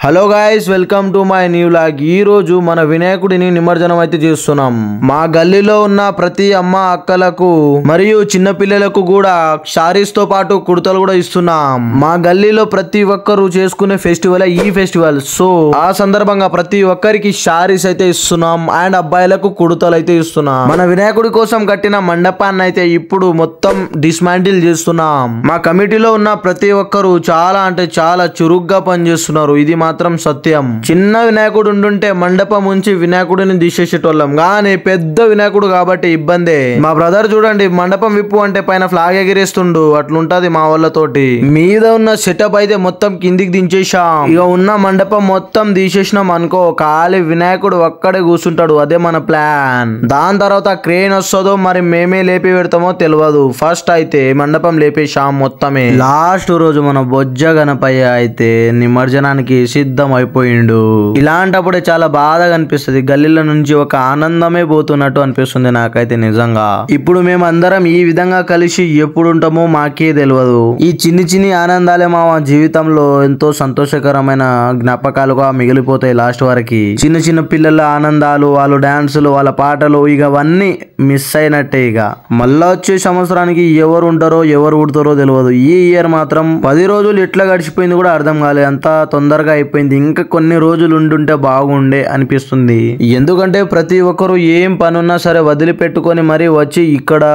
Hello guys, welcome to my new vlog. ఈ రోజు మన వినాయకుడిని నిమజ్జనం అయితే చేస్తున్నాం. మా గల్లీలో ఉన్న ప్రతి అమ్మ అక్కలకు మరియు చిన్న పిల్లలకు కూడా శారీస్ తో పాటు కుర్తలు కూడా ఇస్తున్నాం. మా గల్లీలో ప్రతి ఒక్కరు చేసుకునే ఫెస్టివల్ ఈ ఫెస్టివల్. సో ఆ సందర్భంగా ప్రతి ఒక్కరికి శారీస్ అయితే ఇస్తున్నాం అండ్ అబ్బాయిలకు కుర్తలు అయితే ఇస్తున్నాం. మన వినాయకుడి కోసం కట్టిన మండపాన్ని అయితే ఇప్పుడు మొత్తం డిస్మాంటిల్ చేస్తున్నాం. మా కమిటీలో ఉన్న ప్రతి ఒక్కరు చాలా అంటే చాలా చురుగ్గా పనిచేస్తున్నారు. ఇది మాత్రం సత్యం. చిన్న వినాయకుడు ఉండుంటే మండపం ఉంచి వినాయకుడిని తీసేసేటోళ్ళం, కానీ పెద్ద వినాయకుడు కాబట్టి ఇబ్బందే. మా బ్రదర్ చూడండి, మండపం విప్పు అంటే పైన ఫ్లాగ్ ఎగిరేస్తుండు. అట్లుంటది మా వాళ్ళతోటి. మీద ఉన్న సెటప్ అయితే మొత్తం కిందికి దించేసాం. ఇక ఉన్న మండపం మొత్తం తీసేసినాం అనుకో, ఖాళీ వినాయకుడు ఒక్కడే కూర్చుంటాడు. అదే మన ప్లాన్. దాని తర్వాత క్రేన్ వస్తుందో మరి మేమే లేపి పెడతామో తెలియదు. ఫస్ట్ అయితే మండపం లేపేసాం మొత్తమే. లాస్ట్ రోజు మన బొజ్జ గణపయ్య అయితే నిమజ్జనానికి సిద్ధం అయిపోయిండు. ఇలాంటప్పుడే చాలా బాధగా అనిపిస్తుంది. గల్లీల నుంచి ఒక ఆనందమే పోతున్నట్టు అనిపిస్తుంది నాకైతే నిజంగా. ఇప్పుడు మేము అందరం ఈ విధంగా కలిసి ఎప్పుడు ఉంటామో మాకే తెలియదు. ఈ చిన్ని చిన్ని ఆనందాలే మా జీవితంలో ఎంతో సంతోషకరమైన జ్ఞాపకాలుగా మిగిలిపోతాయి లాస్ట్ వరకు. చిన్న చిన్న పిల్లల ఆనందాలు, వాళ్ళ డాన్సులు, వాళ్ళ పాటలు, ఇక అవన్నీ మిస్ అయినట్టే. ఇక మళ్ళా వచ్చే సంవత్సరానికి ఎవరు ఉంటారో ఎవరు ఉడతారో తెలియదు. ఈ ఇయర్ మాత్రం 10 రోజులు ఎట్లా గడిచిపోయింది కూడా అర్థం కాలేదు. అంత తొందరగా అయిపోయింది. ఇంకా కొన్ని రోజులు ఉండుంటే బాగుండే అనిపిస్తుంది. ఎందుకంటే ప్రతి ఒక్కరు ఏం పనున్నా సరే వదిలిపెట్టుకొని మరి వచ్చి ఇక్కడ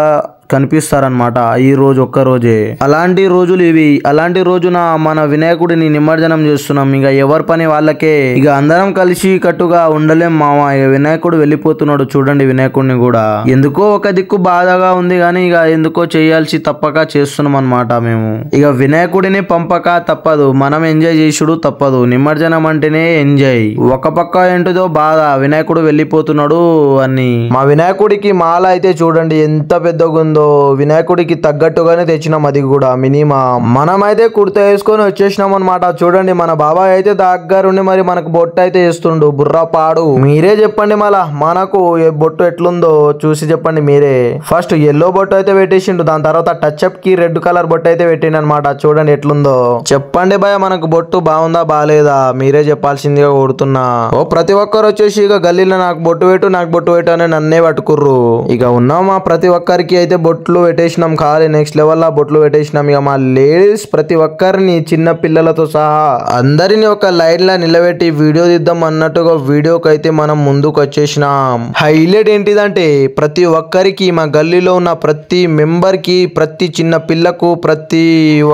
కనిపిస్తారనమాట. ఈ రోజు ఒక్క రోజే అలాంటి రోజులు ఇవి. అలాంటి రోజున మన వినాయకుడిని నిమజ్జనం చేస్తున్నాం. ఇక ఎవరి పని వాళ్ళకే. ఇక అందరం కలిసి కట్టుగా ఉండలేం మామ. ఇక వినాయకుడు వెళ్ళిపోతున్నాడు చూడండి. వినాయకుడిని కూడా ఎందుకో ఒక దిక్కు బాధగా ఉంది, కానీ ఇక ఎందుకో చేయాల్సి తప్పక చేస్తున్నాం అనమాట మేము. ఇక వినాయకుడిని పంపక తప్పదు, మనం ఎంజాయ్ చేసుడు తప్పదు. నిమజ్జనం అంటేనే ఎంజాయ్. ఒక పక్క ఏంటిదో బాధ, వినాయకుడు వెళ్ళిపోతున్నాడు అని. మా వినాయకుడికి మాల అయితే చూడండి ఎంత పెద్దగా ఉందో. వినాయకుడికి తగ్గట్టుగానే తెచ్చినాం. అది కూడా మినిమం. మనమైతే కుర్తా వేసుకొని వచ్చేసినాం అనమాట. చూడండి మన బాబాయ్ అయితే దగ్గరుండి మరి మనకు బొట్టు అయితే వేస్తుండు. బుర్రా పాడు. మీరే చెప్పండి మళ్ళా మనకు బొట్టు ఎట్లుందో చూసి చెప్పండి మీరే. ఫస్ట్ ఎల్లో బొట్టు అయితే పెట్టేసిండు. దాని తర్వాత టచ్ అప్ కి రెడ్ కలర్ బొట్టు అయితే పెట్టిండు అనమాట. చూడండి ఎట్లుందో. చెప్పండి భయ, మనకు బొట్టు బాగుందా బాగాలేదా మీరే చెప్పాల్సిందిగా కోరుతున్నా. ఓ ప్రతి ఒక్కరు వచ్చేసి ఇక గల్లీలో నాకు బొట్టు పెట్టు నాకు బొట్టు పెట్టు అని నన్నే పట్టుకుర్రు. ఇక ఉన్నామా ప్రతి ఒక్కరికి అయితే బొట్లు పెట్టేసినాం. ఖాళీ నెక్స్ట్ లెవెల్ లా బొట్లు పెట్టేసినాం. ఇక మా లేడీస్ ప్రతి ఒక్కరిని చిన్న పిల్లలతో సహా అందరిని ఒక లైన్ లా నిలబెట్టి వీడియో తీద్దాం అన్నట్టుగా వీడియోకి అయితే మనం ముందుకు వచ్చేసినాం. హైలైట్ ఏంటిదంటే ప్రతి ఒక్కరికి మా గల్లీలో ఉన్న ప్రతి మెంబర్ కి, ప్రతి చిన్న పిల్లకు, ప్రతి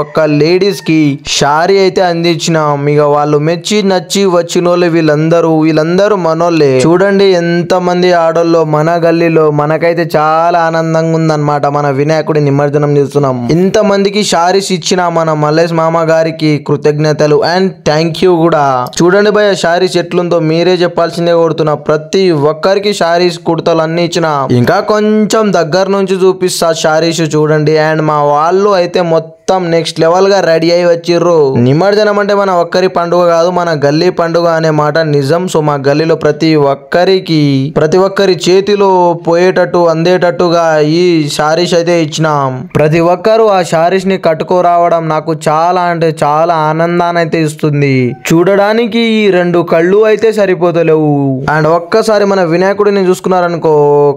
ఒక్క లేడీస్ కి శారీ అయితే అందించినాం. ఇక వాళ్ళు మెచ్చి నచ్చి వచ్చిన వాళ్ళు వీళ్ళందరూ మనోళ్ళే. చూడండి ఎంత మంది ఆడోళ్ళు మన గల్లీలో. మనకైతే చాలా ఆనందంగా ఉందన్నమాట. మన వినాయకుడి నిమజ్జనం చేస్తున్నాం. ఇంత మందికి శారీస్ ఇచ్చిన మన మల్లేష్ మామ గారికి కృతజ్ఞతలు అండ్ థ్యాంక్ యూ కూడా. చూడండి భయ శారీస్ ఎట్లుందో మీరే చెప్పాల్సిందే కోరుతున్నా. ప్రతి ఒక్కరికి శారీస్ కుర్తలు అన్ని ఇచ్చిన. ఇంకా కొంచెం దగ్గర నుంచి చూపిస్తా శారీస్ చూడండి. అండ్ మా వాళ్ళు అయితే మొత్తం నెక్స్ట్ లెవెల్ గా రెడీ అయి వచ్చిర్రు. నిమజ్జనం అంటే మన ఒక్కరి పండుగ కాదు, మన గల్లీ పండుగ అనే మాట నిజం. సో మా గల్లీలో ప్రతి ఒక్కరి చేతిలో పోయేటట్టు అందేటట్టుగా ఈ శారీస్ అయితే ఇచ్చినాం. ప్రతి ఒక్కరు ఆ శారీస్ ని కట్టుకోరావడం నాకు చాలా అంటే చాలా ఆనందాన్ని అయితే ఇస్తుంది. చూడడానికి ఈ 2 కళ్ళు అయితే సరిపోతలేవు. అండ్ ఒక్కసారి మన వినాయకుడిని చూసుకున్నారనుకో,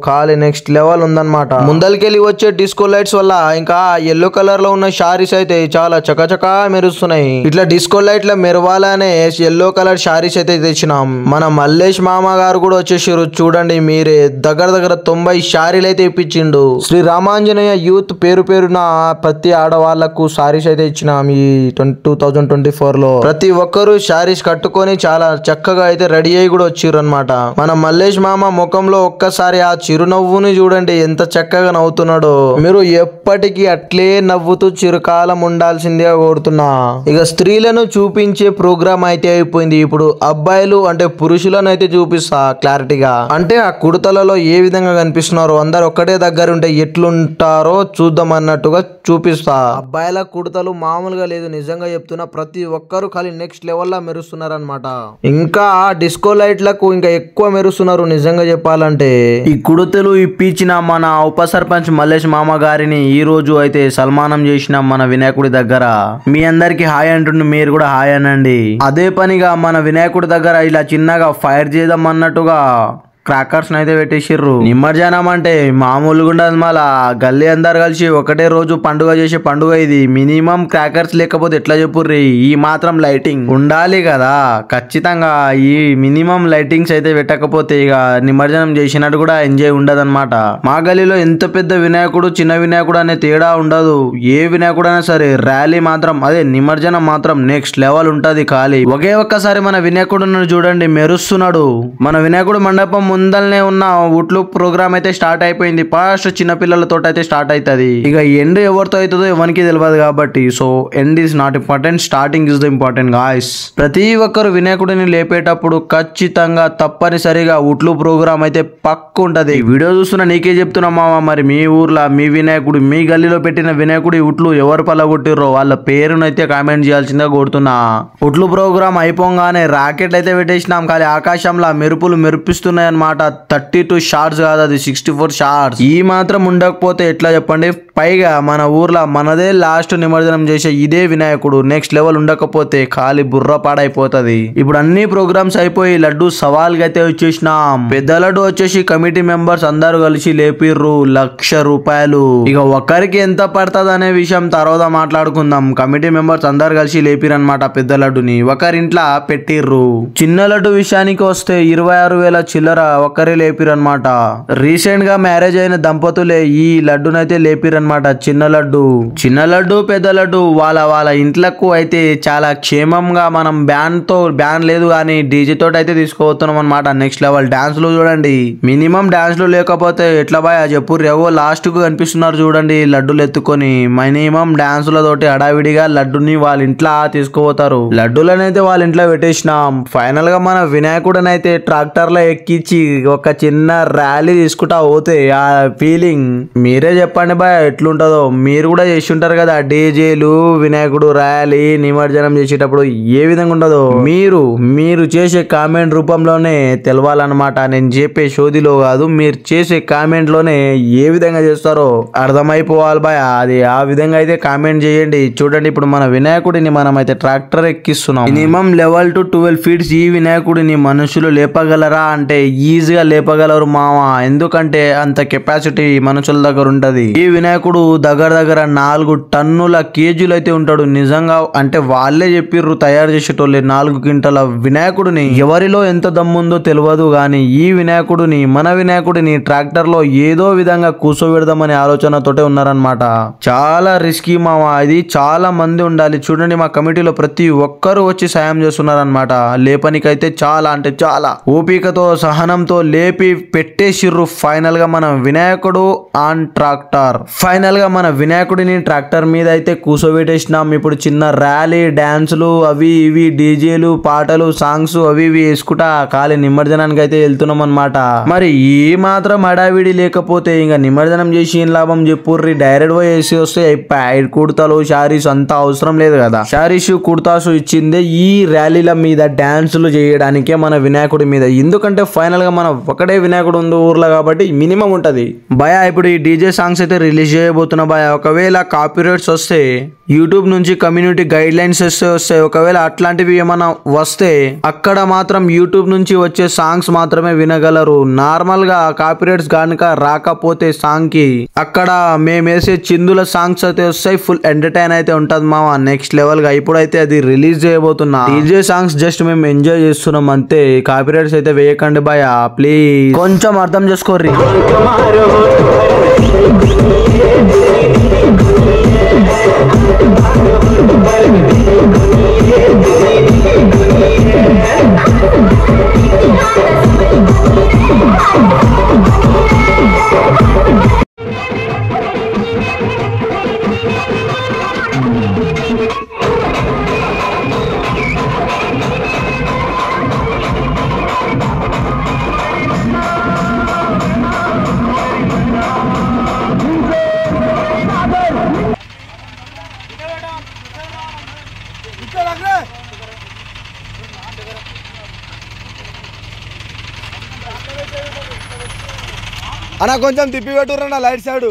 ఖాళీ నెక్స్ట్ లెవెల్ ఉందన్నమాట. ముందరికెళ్ళి వచ్చే డిస్కో లైట్స్ వల్ల ఇంకా ఎల్లో కలర్ లో ఉన్న శారీస్ అయితే చాలా చకచకా మెరుస్తున్నాయి. ఇట్లా డిస్కో లైట్ లో మెరవాలనే ఎల్లో కలర్ శారీస్ అయితే తెచ్చినాం. మన మల్లేష్ మామ గారు కూడా వచ్చేసారు. చూడండి మీరే దగ్గర 90 శారీలు అయితే ఇప్పించిండు. శ్రీ రామాంజనేయ యూత్ పేరున ప్రతి ఆడవాళ్లకు శారీస్ అయితే ఇచ్చినాం. ఈ 2024 లో ప్రతి ఒక్కరు శారీస్ కట్టుకొని చాలా చక్కగా అయితే రెడీ అయ్యి కూడా వచ్చిర్రు అనమాట. మన మల్లేష్ మామ ముఖంలో ఒక్కసారి ఆ చిరునవ్వుని చూడండి ఎంత చక్కగా నవ్వుతున్నాడో. మీరు ఎప్పటికీ అట్లే నవ్వుతూ చిరకాలం ఉండాల్సిందిగా కోరుతున్నా. ఇక స్త్రీలను చూపించే ప్రోగ్రామ్ అయితే అయిపోయింది. ఇప్పుడు అబ్బాయిలు అంటే పురుషులను అయితే చూపిస్తా క్లారిటీగా. అంటే ఆ కుర్తలలో ఏ విధంగా కనిపిస్తున్నారో, అందరు ఒక్కటే దగ్గర ఉంటే ఎట్లుంటారో చూద్దాం అన్నట్టుగా చూపిస్తా. అబ్బాయిల కుర్తలు మామూలుగా లేదు, నిజంగా చెప్తున్నా. ప్రతి ఒక్కరు ఖాళీ నెక్స్ట్ లెవెల్ లా మెరుస్తున్నారు అనమాట. ఇంకా డిస్కో లైట్లకు ఇంకా ఎక్కువ మెరుస్తున్నారు నిజంగా చెప్పాలంటే. ఈ కుర్తలు ఇప్పించిన మన ఉప సర్పంచ్ మల్లేష్ మామ గారిని ఈ రోజు అయితే సన్మానం చేసినాం. మన వినాయకుడి దగ్గర. మీ అందరికి హాయ్ అంటుండే, మీరు కూడా హాయ్ అనండి. అదే పనిగా మన వినాయకుడి దగ్గర ఇలా చిన్నగా ఫైర్ చేద్దాం అన్నట్టుగా క్రాకర్స్ అయితే పెట్టేసిర్రు. నిమజ్జనం అంటే మామూలుగా ఉండదు. మళ్ళా గల్లీ అందరు కలిసి ఒకటే రోజు పండుగ చేసే పండుగ ఇది. మినిమం క్రాకర్స్ లేకపోతే ఎట్లా చెప్పుర్రి, ఈ మాత్రం లైటింగ్ ఉండాలి కదా ఖచ్చితంగా. ఈ మినిమం లైటింగ్స్ అయితే పెట్టకపోతే ఇక నిమజ్జనం చేసినట్టు కూడా ఎంజాయ్ ఉండదు అనమాట. మా గల్లీలో ఎంత పెద్ద వినాయకుడు చిన్న వినాయకుడు అనే తేడా ఉండదు. ఏ వినాయకుడు అయినా సరే ర్యాలీ మాత్రం అదే నిమజ్జనం మాత్రం నెక్స్ట్ లెవెల్ ఉంటది. ఖాళీ ఒకే ఒక్కసారి మన వినాయకుడు చూడండి మెరుస్తున్నాడు. మన వినాయకుడు మండపం ముందల్నే ఉన్న ఉట్లు ప్రోగ్రామ్ అయితే స్టార్ట్ అయిపోయింది. ఫస్ట్ చిన్న పిల్లలతో అయితే స్టార్ట్ అవుతుంది. ఇక ఎండ్ ఎవరితో అవుతుందో ఎవరికి తెలియదు కాబట్టి so end is not important, starting is the important guys. ప్రతి ఒక్కరు వినాయకుడిని లేపేటప్పుడు ఖచ్చితంగా తప్పనిసరిగా ఉట్లు ప్రోగ్రామ్ అయితే పక్కు ఉంటది. వీడియో చూస్తున్నా నీకే చెప్తున్నా మామ, మరి మీ ఊర్లో మీ వినాయకుడు మీ గల్లీలో పెట్టిన వినాయకుడి ఉట్లు ఎవరు పల్లగొట్టిర్రో వాళ్ళ పేరునైతే కామెంట్ చేయాల్సిందిగా కోరుతున్నా. ఉట్లు ప్రోగ్రామ్ అయిపోగానే రాకెట్ అయితే పెట్టేసినాం. ఖాళీ ఆకాశంలో మెరుపులు మెరిపిస్తున్నాయి అన్నమాట. 32 షాట్స్ కాదు, అది 64 షాట్స్. ఈ మాత్రం ఉండకపోతే ఎట్లా చెప్పండి. పైగా మన ఊర్లో మనదే లాస్ట్ నిమజ్జనం చేసే ఇదే వినాయకుడు. నెక్స్ట్ లెవెల్ ఉండకపోతే ఖాళీ బుర్ర పాడైపోతుంది. ఇప్పుడు అన్ని ప్రోగ్రామ్స్ అయిపోయి లడ్డు సవాల్గా అయితే వచ్చేసినాం. పెద్ద లడ్డు వచ్చేసి కమిటీ మెంబర్స్ అందరు కలిసి లేపిర్రు 1,00,000 రూపాయలు. ఇక ఒక్కరికి ఎంత పడుతుంది అనే విషయం తర్వాత మాట్లాడుకుందాం. కమిటీ మెంబర్స్ అందరు కలిసి లేపిరనమాట పెద్ద లడ్డుని. ఒకరింట్లో పెట్టిర్రు. చిన్న లడ్డు విషయానికి వస్తే 26,000 చిల్లర ఒక్కరే లేపిరనమాట. రీసెంట్ గా మ్యారేజ్ అయిన దంపతులే ఈ లడ్డునైతే లేపిరనమాట. చిన్న లడ్డు పెద్ద లడ్డు వాళ్ళ ఇంట్లకు అయితే చాలా క్షేమంగా మనం బ్యాన్ లేదు కానీ డీజే తోటి అయితే తీసుకుపోతున్నాం అనమాట. నెక్స్ట్ లెవెల్ డాన్స్ లు చూడండి. మినిమం డాన్స్ లు లేకపోతే ఎట్లా బాయ్ చెప్పు. ఎవో లాస్ట్ కు కనిపిస్తున్నారు చూడండి లడ్డులు ఎత్తుకొని. మినిమం డాన్సులతోటి హడావిడిగా లడ్డుని వాళ్ళ ఇంట్లో తీసుకుపోతారు. లడ్డులనైతే వాళ్ళ ఇంట్లో పెట్టేసినాం. ఫైనల్ గా మన వినాయకుడినైతే ట్రాక్టర్ లో ఎక్కించి ఒక చిన్న ర్యాలీ తీసుకుంటా పోతే ఆ ఫీలింగ్ మీరే చెప్పండి బాయ్ ఎట్లుంటదో. మీరు కూడా చేసి ఉంటారు కదా డీజేలు వినాయకుడు ర్యాలీ నిమజ్జనం చేసేటప్పుడు ఏ విధంగా ఉంటదో మీరు చేసే కామెంట్ రూపంలోనే తెలవాలన్నమాట. నేను చెప్పే షోదిలో కాదు, మీరు చేసే కామెంట్ లోనే ఏ విధంగా చేస్తారో అర్థమైపోవాలి బాయ్. అది ఆ విధంగా అయితే కామెంట్ చేయండి. చూడండి ఇప్పుడు మన వినాయకుడిని మనం అయితే ట్రాక్టర్ ఎక్కిస్తున్నాం. మినిమం లెవెల్ టు 12 ఫీట్స్ ఈ వినాయకుడిని మనుషులు లేపగలరా అంటే ఈజీగా లేపగలరు మామ. ఎందుకంటే అంత కెపాసిటీ మనుషుల దగ్గర ఉంటది. ఈ వినాయకుడు దగ్గర 4 టన్నుల కేజీలు అయితే ఉంటాడు. నిజంగా అంటే వాళ్ళే చెప్పిర్రు తయారు చేసేటోళ్ళే 4 క్వింటాల వినాయకుడిని. ఎవరిలో ఎంత దమ్ముందో తెలియదు కానీ ఈ వినాయకుడిని మన వినాయకుడిని ట్రాక్టర్ లో ఏదో విధంగా కూర్చోబెడదామనే ఆలోచనతోటే ఉన్నారనమాట. చాలా రిస్కీ మామ. ఇది చాలా మంది ఉండాలి. చూడండి మా కమిటీలో ప్రతి ఒక్కరు వచ్చి సాయం చేస్తున్నారనమాట. లేపనికైతే చాలా అంటే చాలా ఓపికతో సహనంతో లేపి పెట్టేసిర్రు. ఫైనల్ గా మన వినాయకుడు ఆన్ ట్రాక్టర్. ఫైనల్ గా మన వినాయకుడిని ట్రాక్టర్ మీద అయితే కూర్చోబెట్టేసినాం. ఇప్పుడు చిన్న ర్యాలీ డాన్సులు అవి ఇవి డీజేలు పాటలు సాంగ్స్ అవి ఇవి వేసుకుంటా ఖాళీ నిమజ్జనానికి అయితే వెళ్తున్నాం అనమాట. మరి ఈ మాత్రం హడావిడి లేకపోతే ఇంకా నిమజ్జనం చేసి ఏం లాభం చెప్పుర్రి. డైరెక్ట్ గా వేసి వస్తే కుర్తాలు శారీస్ అంతా అవసరం లేదు కదా. శారీస్ కుర్తాసు ఇచ్చిందే ఈ ర్యాలీల మీద డాన్సులు చేయడానికే మన వినాయకుడి మీద. ఎందుకంటే ఫైనల్ గా మన ఒకటే వినాయకుడు ఉంది ఊర్లో కాబట్టి మినిమం ఉంటది భయ. ఇప్పుడు ఈ డీజే సాంగ్స్ అయితే రిలీజ్ చేయబోతున్నా భయ. ఒకవేళ కాపీరైట్స్ వస్తే యూట్యూబ్ నుంచి కమ్యూనిటీ గైడ్ లైన్స్ వస్తాయి. ఒకవేళ అట్లాంటివి ఏమైనా వస్తే అక్కడ మాత్రం యూట్యూబ్ నుంచి వచ్చే సాంగ్స్ మాత్రమే వినగలరు. నార్మల్ గా కాపీరైట్స్ కనుక రాకపోతే సాంగ్ కి అక్కడ మేము వేసే చిందుల సాంగ్స్ అయితే వస్తాయి. ఫుల్ ఎంటర్టైన్ అయితే ఉంటది మామ నెక్స్ట్ లెవెల్ గా. ఇప్పుడైతే అది రిలీజ్ చేయబోతున్నా. డీజే సాంగ్స్ జస్ట్ మేము ఎంజాయ్ చేస్తున్నాం అంతే. కాపీరైట్స్ అయితే వేయకండి భయ ప్లీజ్. కొంచెం అర్థం చేసుకోర్రి. అన్న కొంచెం తిప్పి పెట్టుర్రన్న లైట్ సైడ్.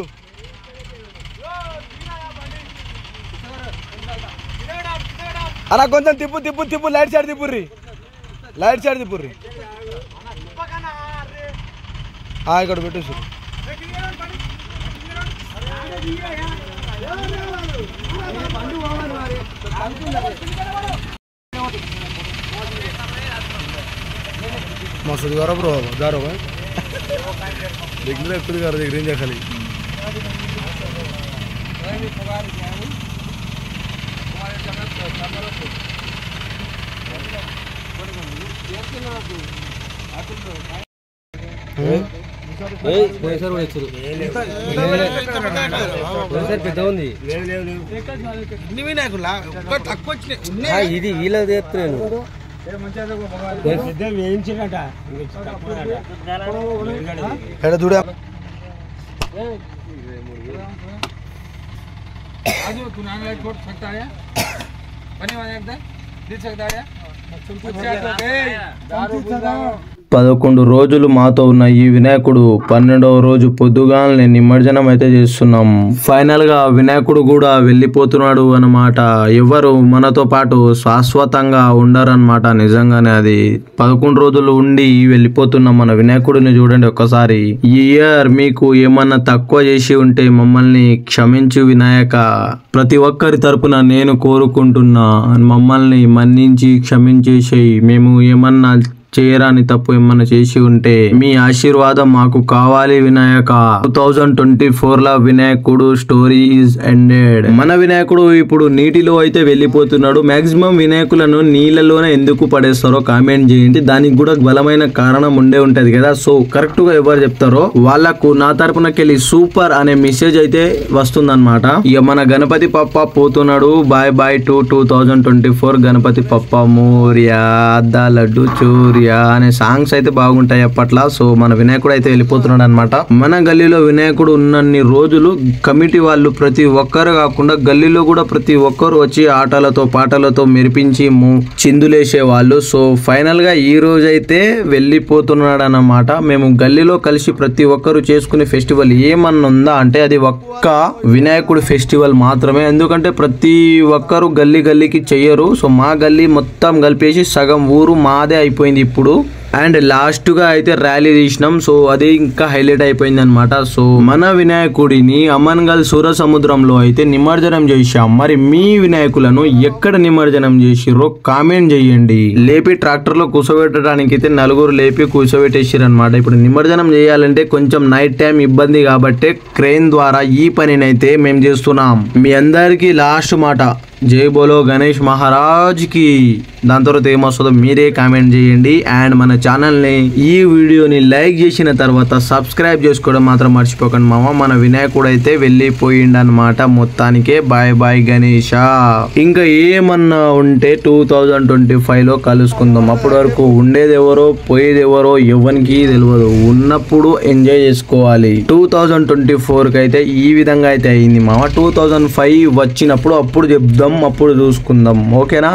అలా కొంచెం తిప్పు తిప్పు తిప్పు లైట్ సైడ్ తిప్పుర్రి ఇక్కడ పెట్టేసి मस्त गारो ब्रो गारो भाई देखने ले खुद गारो देख रहे हैं खाली ఇది వీళ్ళ చేస్తున్నాను చూడ పదకొండు రోజులు మాతో ఉన్న ఈ వినాయకుడు 12వ రోజు పొద్దుగాలనే నిమజ్జనం అయితే చేస్తున్నాం. ఫైనల్ గా వినాయకుడు కూడా వెళ్ళిపోతున్నాడు అన్నమాట. ఎవరు మనతో పాటు శాశ్వతంగా ఉండరన్నమాట. నిజంగానే అది 11 రోజులు ఉండి వెళ్ళిపోతున్న మన వినాయకుడిని చూడండి ఒక్కసారి. ఈ ఇయర్ మీకు ఏమన్నా తక్కువ చేసి ఉంటే మమ్మల్ని క్షమించు వినాయక. ప్రతి ఒక్కరి తరపున నేను కోరుకుంటున్నా, మమ్మల్ని మన్నించి క్షమించేసేయి. మేము ఏమన్నా చేయరాని తప్పు ఏమన్నా చేసి ఉంటే మీ ఆశీర్వాదం మాకు కావాలి వినాయక. 2024 లా వినాయకుడు స్టోరీ ఈజ్ ఎండెడ్. మన వినాయకుడు ఇప్పుడు నీటిలో అయితే వెళ్ళిపోతున్నాడు. మాక్సిమం వినాయకులను నీళ్ళలోనే ఎందుకు పడేస్తారో కామెంట్ చేయండి. దానికి కూడా బలమైన కారణం ఉండే ఉంటది కదా. సో కరెక్ట్ గా ఎవరు చెప్తారో వాళ్ళకు నా తరపునకెళ్ళి సూపర్ అనే మెసేజ్ అయితే వస్తుందన్నమాట. ఇక మన గణపతి పప్ప పోతున్నాడు. బాయ్ బాయ్ టు 2024 గణపతి పప్ప మోరియా ద లడ్డు చోరియా అనే సాంగ్స్ అయితే బాగుంటాయి అప్పట్లో. సో మన వినాయకుడు అయితే వెళ్ళిపోతున్నాడు అనమాట. మన గల్లీలో వినాయకుడు ఉన్నన్ని రోజులు కమిటీ వాళ్ళు ప్రతి ఒక్కరు కాకుండా గల్లీలో కూడా ప్రతి ఒక్కరు వచ్చి ఆటలతో పాటలతో మెరిపించి చిందులేసే వాళ్ళు. సో ఫైనల్ గా ఈ రోజు అయితే వెళ్ళిపోతున్నాడు అన్నమాట. మేము గల్లీలో కలిసి ప్రతి ఒక్కరు చేసుకునే ఫెస్టివల్ ఏమన్నా ఉందా అంటే అది ఒక్క వినాయకుడి ఫెస్టివల్ మాత్రమే. ఎందుకంటే ప్రతి ఒక్కరు గల్లీ గల్లీకి చెయ్యరు. సో మా గల్లీ మొత్తం కలిపేసి సగం ఊరు మాదే అయిపోయింది ఇప్పుడు. అండ్ లాస్ట్ గా అయితే ర్యాలీ తీసినాం. సో అది ఇంకా హైలైట్ అయిపోయింది అనమాట. సో మన వినాయకుడిని అమన్గల్ సూర సముద్రంలో అయితే నిమజ్జనం చేశాం. మరి మీ వినాయకులను ఎక్కడ నిమజ్జనం చేసిరో కామెంట్ చేయండి. లేపి ట్రాక్టర్ లో కూర్చోబెట్టడానికి అయితే నలుగురు లేపి కూర్చోబెట్టేసారు అనమాట. ఇప్పుడు నిమజ్జనం చేయాలంటే కొంచెం నైట్ టైం ఇబ్బంది కాబట్టి క్రేన్ ద్వారా ఈ పనినైతే మేము చేస్తున్నాం. మీ అందరికి లాస్ట్ మాట, జై బోలో గణేష్ మహారాజ్ కి. దాని తర్వాత ఏమొస్తుందో మీరే కామెంట్ చేయండి. అండ్ మన ఛానల్ని ఈ వీడియోని లైక్ చేసిన తర్వాత సబ్స్క్రైబ్ చేసుకోవడం మాత్రం మర్చిపోకండి మామ. మన వినాయకుడు అయితే వెళ్ళిపోయిండు అనమాట మొత్తానికే. Bye bye Ganesha. ఇంకా ఏమన్నా ఉంటే 2025 లో కలుసుకుందాం. అప్పటి వరకు ఉండేది ఎవరో పోయేది ఎవరో ఎవరికి తెలియదు. ఉన్నప్పుడు ఎంజాయ్ చేసుకోవాలి. 2024 కి అయితే ఈ విధంగా అయితే అయింది మామ. 2005 వచ్చినప్పుడు అప్పుడు చెప్దాం, అప్పుడు చూసుకుందాం. ఓకేనా?